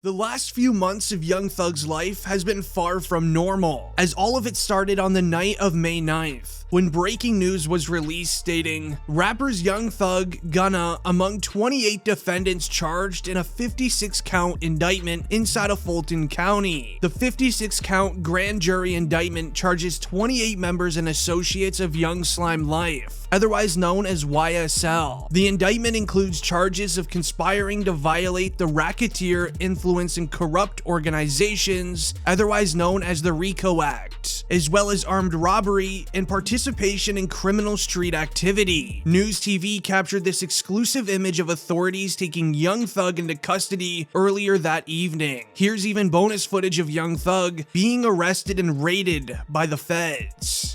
The last few months of Young Thug's life has been far from normal, as all of it started on the night of May 9th, when breaking news was released stating, rappers Young Thug, Gunna, among 28 defendants charged in a 56-count indictment inside of Fulton County. The 56-count grand jury indictment charges 28 members and associates of Young Slime Life, otherwise known as YSL. The indictment includes charges of conspiring to violate the racketeer, influence, and corrupt organizations, otherwise known as the RICO Act, as well as armed robbery and participation in criminal street activity. News TV captured this exclusive image of authorities taking Young Thug into custody earlier that evening. Here's even bonus footage of Young Thug being arrested and raided by the feds.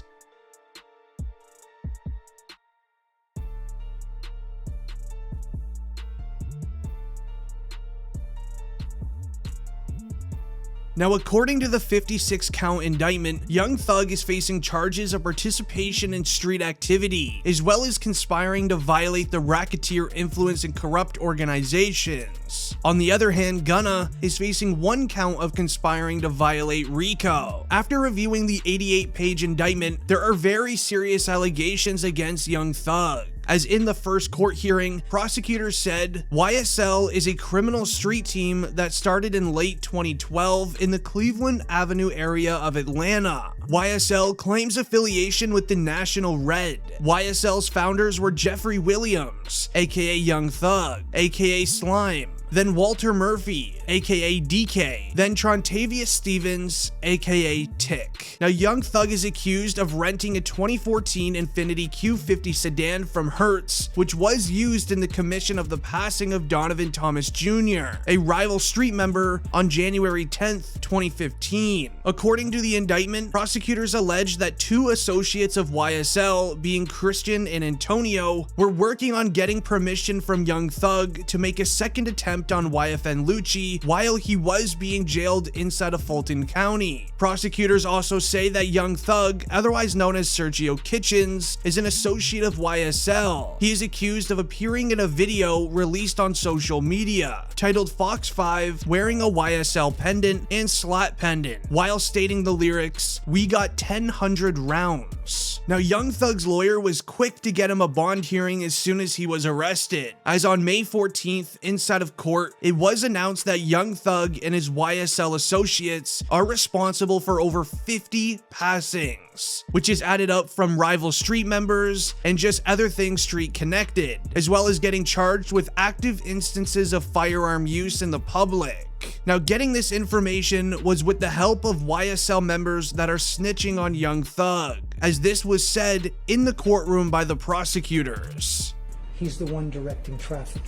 Now, according to the 56-count indictment, Young Thug is facing charges of participation in street activity, as well as conspiring to violate the racketeer, influence, and corrupt organizations. On the other hand, Gunna is facing one count of conspiring to violate RICO. After reviewing the 88-page indictment, there are very serious allegations against Young Thug. As in the first court hearing, prosecutors said, YSL is a criminal street team that started in late 2012 in the Cleveland Avenue area of Atlanta. YSL claims affiliation with the National Red. YSL's founders were Jeffrey Williams, aka Young Thug, aka Slime, then Walter Murphy, aka DK, then Trontavious Stevens, aka Tick. Now, Young Thug is accused of renting a 2014 Infiniti Q50 sedan from Hertz, which was used in the commission of the passing of Donovan Thomas Jr., a rival street member, on January 10th, 2015. According to the indictment, prosecutors alleged that two associates of YSL, being Christian and Antonio, were working on getting permission from Young Thug to make a second attempt on YFN Lucci while he was being jailed inside of Fulton County. Prosecutors also say that Young Thug, otherwise known as Sergio Kitchens, is an associate of YSL. He is accused of appearing in a video released on social media titled Fox 5 wearing a YSL pendant and slat pendant, while stating the lyrics, "We got 1,000 rounds." Now, Young Thug's lawyer was quick to get him a bond hearing as soon as he was arrested, as on May 14th, inside of court, it was announced that Young Thug and his YSL associates are responsible for over 50 passings, which is added up from rival street members and just other things street connected, as well as getting charged with active instances of firearm use in the public. Now, getting this information was with the help of YSL members that are snitching on Young Thug, as this was said in the courtroom by the prosecutors. He's the one directing traffic.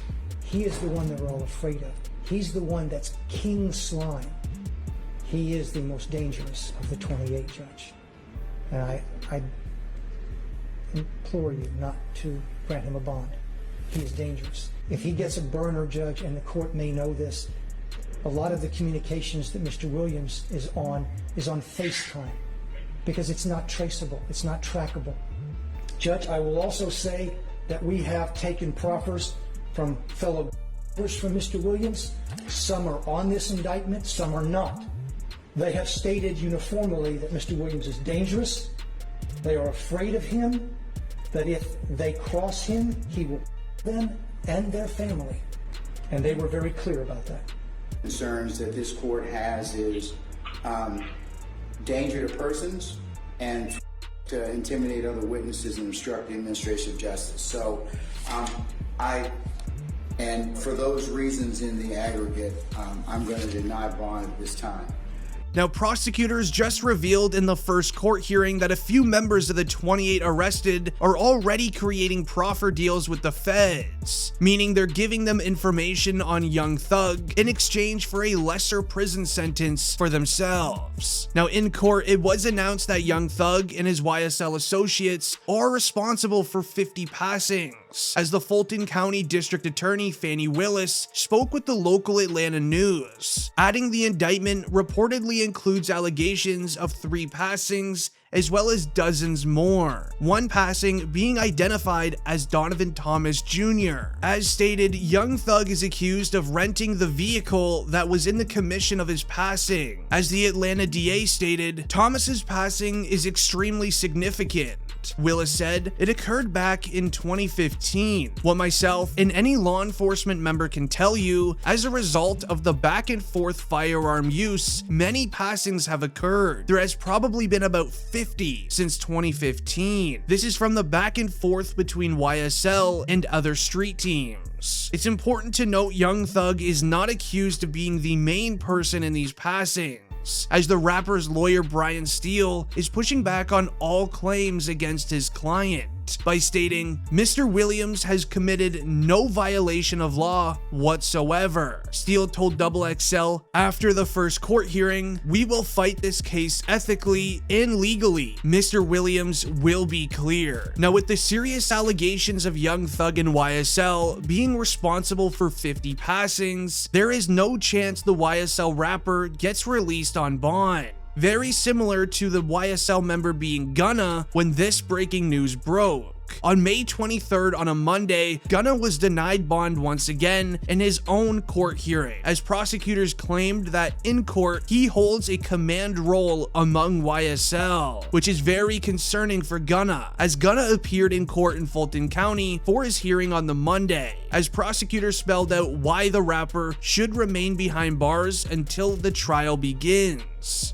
He is the one that we're all afraid of. He's the one that's King Slime. He is the most dangerous of the 28, Judge. And I implore you not to grant him a bond. He is dangerous. If he gets a burner, Judge, and the court may know this, a lot of the communications that Mr. Williams is on FaceTime, because it's not traceable, it's not trackable. Judge, I will also say that we have taken proffers from fellow from Mr. Williams. Some are on this indictment, some are not. They have stated uniformly that Mr. Williams is dangerous. They are afraid of him, that if they cross him, he will them and their family. And they were very clear about that. Concerns that this court has is danger to persons and to intimidate other witnesses and obstruct the administration of justice. So and for those reasons in the aggregate, I'm going to deny bond at this time. Now, prosecutors just revealed in the first court hearing that a few members of the 28 arrested are already creating proffer deals with the feds, meaning they're giving them information on Young Thug in exchange for a lesser prison sentence for themselves. Now, in court, it was announced that Young Thug and his YSL associates are responsible for 50 passings, as the Fulton County District Attorney Fannie Willis spoke with the local Atlanta News, adding the indictment reportedly includes allegations of 3 passings as well as dozens more. One passing being identified as Donovan Thomas Jr. As stated, Young Thug is accused of renting the vehicle that was in the commission of his passing. As the Atlanta DA stated, Thomas's passing is extremely significant. Willis said, "It occurred back in 2015. What myself and any law enforcement member can tell you, as a result of the back and forth firearm use, many passings have occurred. There has probably been about 50 since 2015. This is from the back and forth between YSL and other street teams." It's important to note Young Thug is not accused of being the main person in these passings, as the rapper's lawyer Brian Steele is pushing back on all claims against his client by stating, "Mr. Williams has committed no violation of law whatsoever." Steele told XXL, "After the first court hearing, we will fight this case ethically and legally. Mr. Williams will be clear." Now, with the serious allegations of Young Thug and YSL being responsible for 50 passings, there is no chance the YSL rapper gets released on bond. Very similar to the YSL member being Gunna when this breaking news broke. On May 23rd, on a Monday, Gunna was denied bond once again in his own court hearing, as prosecutors claimed that in court he holds a command role among YSL, which is very concerning for Gunna, as Gunna appeared in court in Fulton County for his hearing on the Monday, as prosecutors spelled out why the rapper should remain behind bars until the trial begins.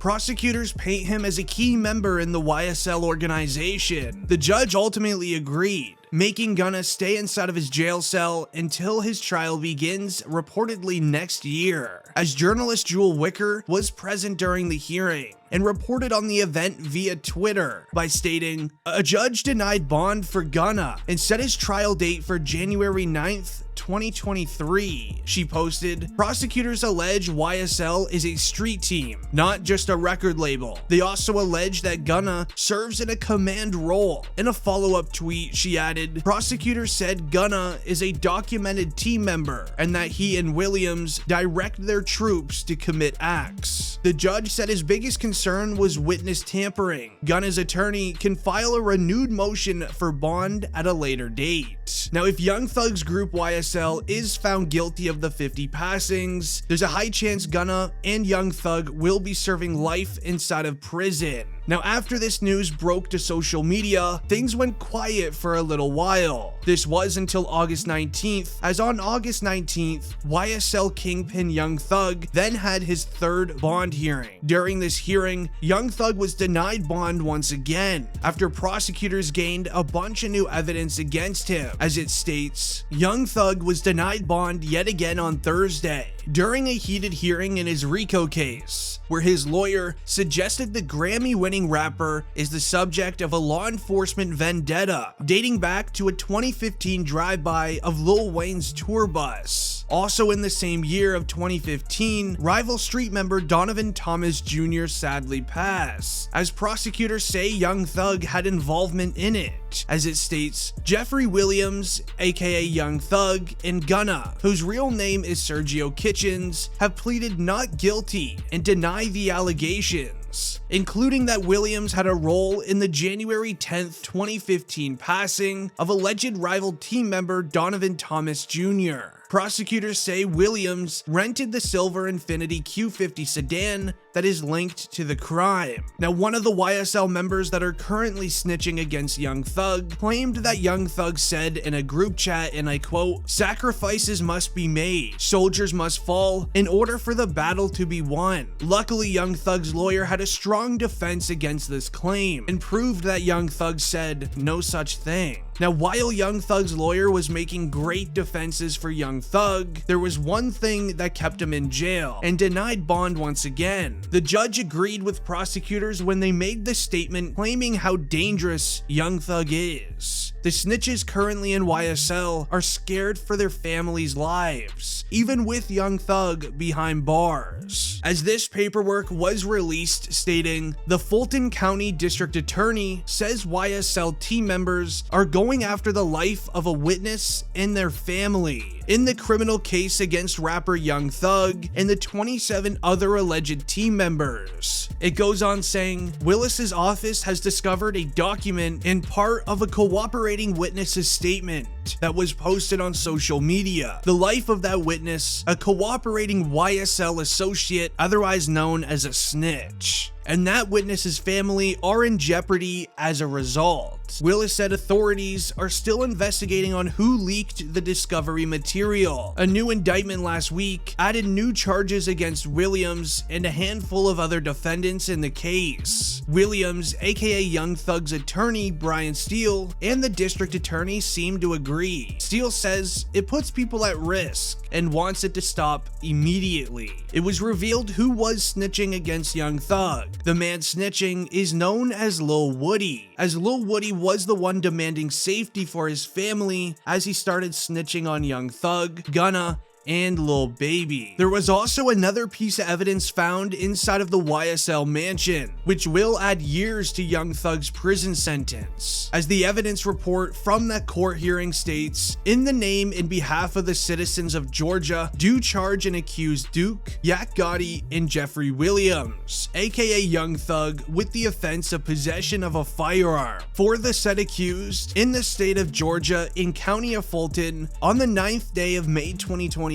Prosecutors paint him as a key member in the YSL organization. The judge ultimately agreed, making Gunna stay inside of his jail cell until his trial begins, reportedly next year. As journalist Jewel Wicker was present during the hearing and reported on the event via Twitter by stating, "A judge denied bond for Gunna and set his trial date for January 9th, 2023. She posted, "Prosecutors allege YSL is a street team, not just a record label. They also allege that Gunna serves in a command role." In a follow-up tweet, she added, "Prosecutors said Gunna is a documented team member and that he and Williams direct their troops to commit acts." The judge said his biggest concern was witness tampering. Gunna's attorney can file a renewed motion for bond at a later date. Now, if Young Thug's group YSL is found guilty of the 50 passings, there's a high chance Gunna and Young Thug will be serving life inside of prison. Now, after this news broke to social media, things went quiet for a little while. This was until August 19th, as on August 19th, YSL Kingpin Young Thug then had his third bond hearing. During this hearing, Young Thug was denied bond once again, after prosecutors gained a bunch of new evidence against him. As it states, Young Thug was denied bond yet again on Thursday, during a heated hearing in his RICO case, where his lawyer suggested the Grammy-winning rapper is the subject of a law enforcement vendetta dating back to a 2015 drive-by of Lil Wayne's tour bus. Also in the same year of 2015, rival street member Donovan Thomas Jr. sadly passed, as prosecutors say Young Thug had involvement in it. As it states, Jeffrey Williams, aka Young Thug, and Gunna, whose real name is Sergio Kitchens, have pleaded not guilty and deny the allegations, including that Williams had a role in the January 10th, 2015 passing of alleged rival team member Donovan Thomas Jr. Prosecutors say Williams rented the silver Infiniti Q50 sedan that is linked to the crime. Now, one of the YSL members that are currently snitching against Young Thug claimed that Young Thug said in a group chat, and I quote, "Sacrifices must be made, soldiers must fall in order for the battle to be won." Luckily, Young Thug's lawyer had a strong defense against this claim and proved that Young Thug said no such thing. Now, while Young Thug's lawyer was making great defenses for Young Thug, there was one thing that kept him in jail and denied bond once again. The judge agreed with prosecutors when they made the statement claiming how dangerous Young Thug is. The snitches currently in YSL are scared for their families' lives, even with Young Thug behind bars. As this paperwork was released stating, the Fulton County District Attorney says YSL team members are going after the life of a witness and their family. in the criminal case against rapper Young Thug and the 27 other alleged team members. It goes on saying, Willis's office has discovered a document and part of a cooperating witness's statement that was posted on social media. The life of that witness, a cooperating YSL associate, otherwise known as a snitch, and that witness's family are in jeopardy as a result. Willis said authorities are still investigating on who leaked the discovery material. A new indictment last week added new charges against Williams and a handful of other defendants in the case. Williams, aka Young Thug's attorney Brian Steele, and the district attorney seem to agree. Steele says it puts people at risk and wants it to stop immediately. It was revealed who was snitching against Young Thug. The man snitching is known as Lil Woody, as Lil Woody was the one demanding safety for his family as he started snitching on Young Thug, Gunna, and Lil Baby. There was also another piece of evidence found inside of the YSL mansion, which will add years to Young Thug's prison sentence. As the evidence report from that court hearing states, in the name and behalf of the citizens of Georgia, do charge and accuse Duke, Yak Gotti, and Jeffrey Williams, aka Young Thug, with the offense of possession of a firearm. For the said accused, in the state of Georgia, in County of Fulton, on the 9th day of May 2022,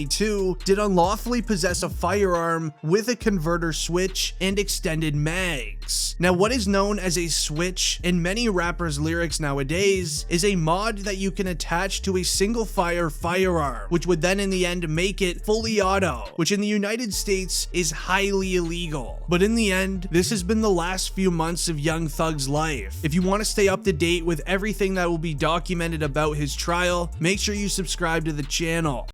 did unlawfully possess a firearm with a converter switch and extended mags. Now, what is known as a switch in many rappers' lyrics nowadays is a mod that you can attach to a single fire firearm, which would then in the end make it fully auto, which in the United States is highly illegal. But in the end, this has been the last few months of Young Thug's life. If you want to stay up to date with everything that will be documented about his trial, make sure you subscribe to the channel.